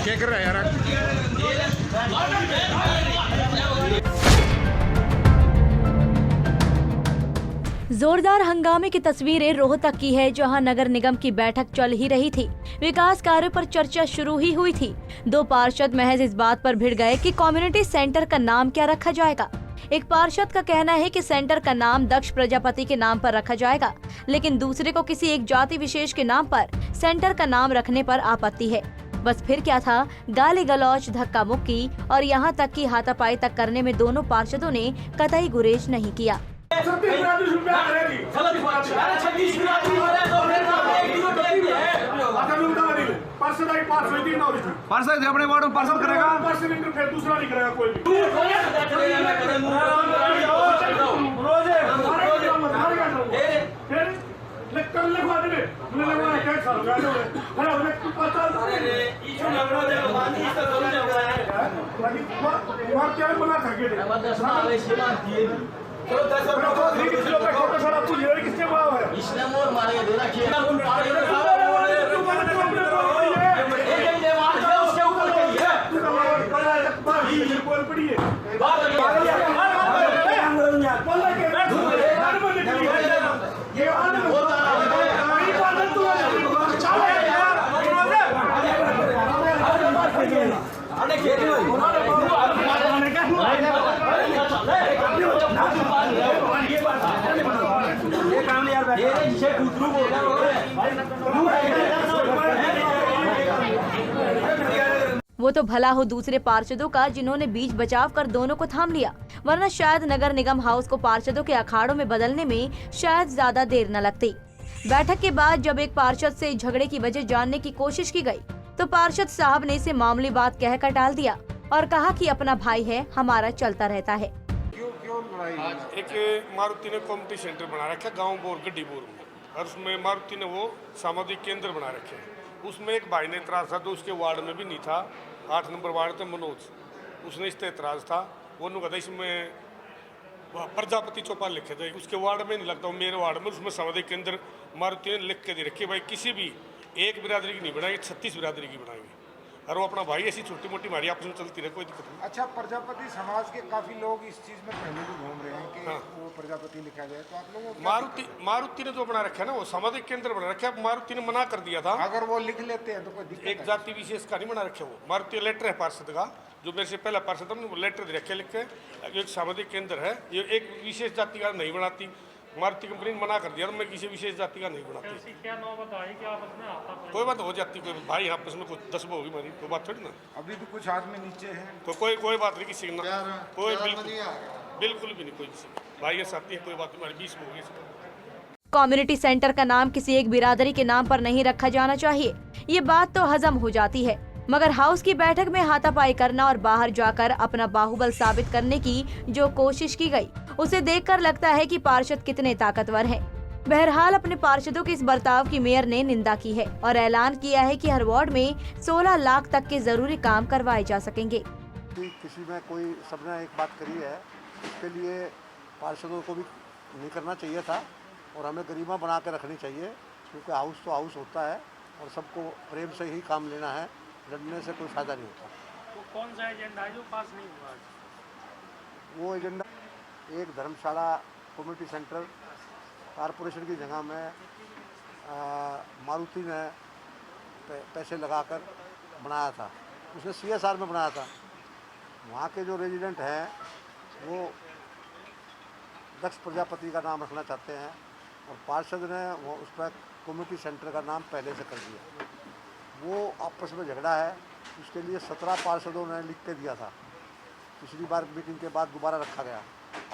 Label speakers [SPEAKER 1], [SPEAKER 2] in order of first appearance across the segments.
[SPEAKER 1] क्या कर रहा है यार?
[SPEAKER 2] जोरदार हंगामे की तस्वीरें रोहतक की है, जहां नगर निगम की बैठक चल ही रही थी। विकास कार्यों पर चर्चा शुरू ही हुई थी। दो पार्षद महज इस बात पर भिड़ गए कि कम्युनिटी सेंटर का नाम क्या रखा जाएगा। एक पार्षद का कहना है कि सेंटर का नाम दक्ष प्रजापति के नाम पर रखा जाएगा, लेकिन दूसरे को किसी एक जाति विशेष के नाम पर सेंटर का नाम रखने पर आपत्ति है। बस फिर क्या था, गाली गलौज, धक्का मुक्की और यहाँ तक कि हाथापाई तक करने में दोनों पार्षदों ने कतई गुरेज नहीं किया।
[SPEAKER 3] पार्षद अपने वार्ड में पार्षद करेगा,
[SPEAKER 4] फिर दूसरा नहीं करेगा कोई भी। क्या बना था किसने भाव है
[SPEAKER 2] वो तो भला हो दूसरे पार्षदों का, जिन्होंने बीच बचाव कर दोनों को थाम लिया, वरना शायद नगर निगम हाउस को पार्षदों के अखाड़ों में बदलने में शायद ज्यादा देर न लगती। बैठक के बाद जब एक पार्षद से झगड़े की वजह जानने की कोशिश की गई, तो पार्षद साहब ने इसे मामूली बात कहकर टाल दिया और कहा कि अपना भाई है, हमारा चलता रहता है।
[SPEAKER 1] एक मारुति ने कम्युनिटी सेंटर बना रखा है गाँव बोर गड्डीपुर में, और उसमें मारुति ने वो सामाजिक केंद्र बना रखे हैं। उसमें एक भाई ने इतराज़ था, तो उसके वार्ड में भी नहीं था, 8 नंबर वार्ड थे मनोज, उसने इस पर इतराज़ था। वो कहता था इसमें प्रजापति चौपाल लिखे थे, उसके वार्ड में नहीं लगता, वो मेरे वार्ड में उसमें सामाजिक केंद्र मारुति ने लिख के दे रखी। भाई किसी भी एक बिरादरी की नहीं बनाएगी, 36 बिरादरी की बनाएंगे, और वो अपना भाई ऐसी छोटी मोटी हमारी आपस में चलती रहे, कोई दिक्कत नहीं।
[SPEAKER 5] अच्छा, प्रजापति समाज के काफी लोग इस चीज में पहले भी घूम रहे हैं कि
[SPEAKER 1] हाँ।
[SPEAKER 5] वो प्रजापति लिखा जाए, तो आप लोगों को
[SPEAKER 1] मारुति ने जो बना रखा है ना, वो सामाजिक केंद्र बना रखा है। मारुति ने मना कर दिया था,
[SPEAKER 5] अगर वो लिख लेते हैं तो कोई दिक्कत
[SPEAKER 1] एक जाति विशेष का नहीं बना रखे। वो मारुति लेटर है पार्षद का, जो मेरे से पहला पार्षद था, वो लेटर दे रखे लिख के, एक सामाजिक केंद्र है, ये एक विशेष जाति का नहीं बनाती। मारुति कंपनी ने मना कर दिया, तो मैं किसी विशेष जाति का नहीं बनाती।
[SPEAKER 4] क्या नौबत आई कि आपस में आता
[SPEAKER 1] कोई बात हो जाती, कोई भाई आपस में कुछ 10 होगी हमारी, कोई बात थोड़ी ना।
[SPEAKER 5] अभी भी कुछ हाथ में नीचे है,
[SPEAKER 1] तो कोई बात नहीं किसी ना, कोई बिल्कुल भी नहीं, कोई किसी भाई साथी है, कोई बात हमारी 20 होगी।
[SPEAKER 2] कम्युनिटी सेंटर का नाम किसी एक बिरादरी के नाम पर नहीं रखा जाना चाहिए, ये बात तो हजम हो जाती है, मगर हाउस की बैठक में हाथापाई करना और बाहर जाकर अपना बाहुबल साबित करने की जो कोशिश की गई, उसे देखकर लगता है कि पार्षद कितने ताकतवर हैं। बहरहाल अपने पार्षदों के इस बर्ताव की मेयर ने निंदा की है और ऐलान किया है कि हर वार्ड में 16 लाख तक के जरूरी काम करवाए जा सकेंगे।
[SPEAKER 6] किसी में कोई सबने एक बात करी है, इसके लिए पार्षदों को भी नहीं करना चाहिए था और हमें गरिमा बना के रखनी चाहिए, क्योंकि हाउस तो हाउस होता है और सबको प्रेम से ही काम लेना है, लड़ने से कोई फायदा नहीं होता।
[SPEAKER 4] तो कौन सा एजेंडा है जो पास नहीं हुआ?
[SPEAKER 6] वो एजेंडा एक धर्मशाला कम्युनिटी सेंटर कारपोरेशन की जगह में मारुति ने पैसे लगाकर बनाया था, उसने CSR में बनाया था। वहाँ के जो रेजिडेंट हैं वो दक्ष प्रजापति का नाम रखना चाहते हैं और पार्षद ने वो उस पर कम्युनिटी सेंटर का नाम पहले से कर दिया। वो आपस में झगड़ा है, उसके लिए 17 पार्षदों ने लिख के दिया था, पिछली बार मीटिंग के बाद दोबारा रखा गया।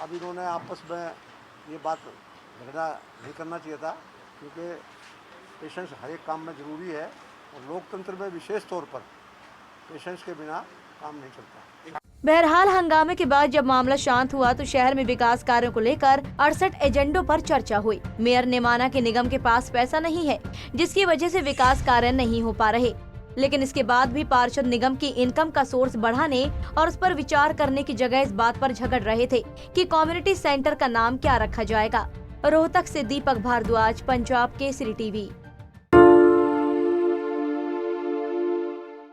[SPEAKER 6] अब इन्होंने आपस में ये बात झगड़ा नहीं करना चाहिए था, क्योंकि पेशेंस हर एक काम में ज़रूरी है और लोकतंत्र में विशेष तौर पर पेशेंस के बिना काम नहीं चलता।
[SPEAKER 2] बहरहाल हंगामे के बाद जब मामला शांत हुआ तो शहर में विकास कार्यों को लेकर 68 एजेंडों पर चर्चा हुई। मेयर ने माना कि निगम के पास पैसा नहीं है, जिसकी वजह से विकास कार्य नहीं हो पा रहे, लेकिन इसके बाद भी पार्षद निगम की इनकम का सोर्स बढ़ाने और उस पर विचार करने की जगह इस बात पर झगड़ रहे थे कि कम्युनिटी सेंटर का नाम क्या रखा जाएगा। रोहतक से दीपक भारद्वाज, पंजाब केसरी टीवी।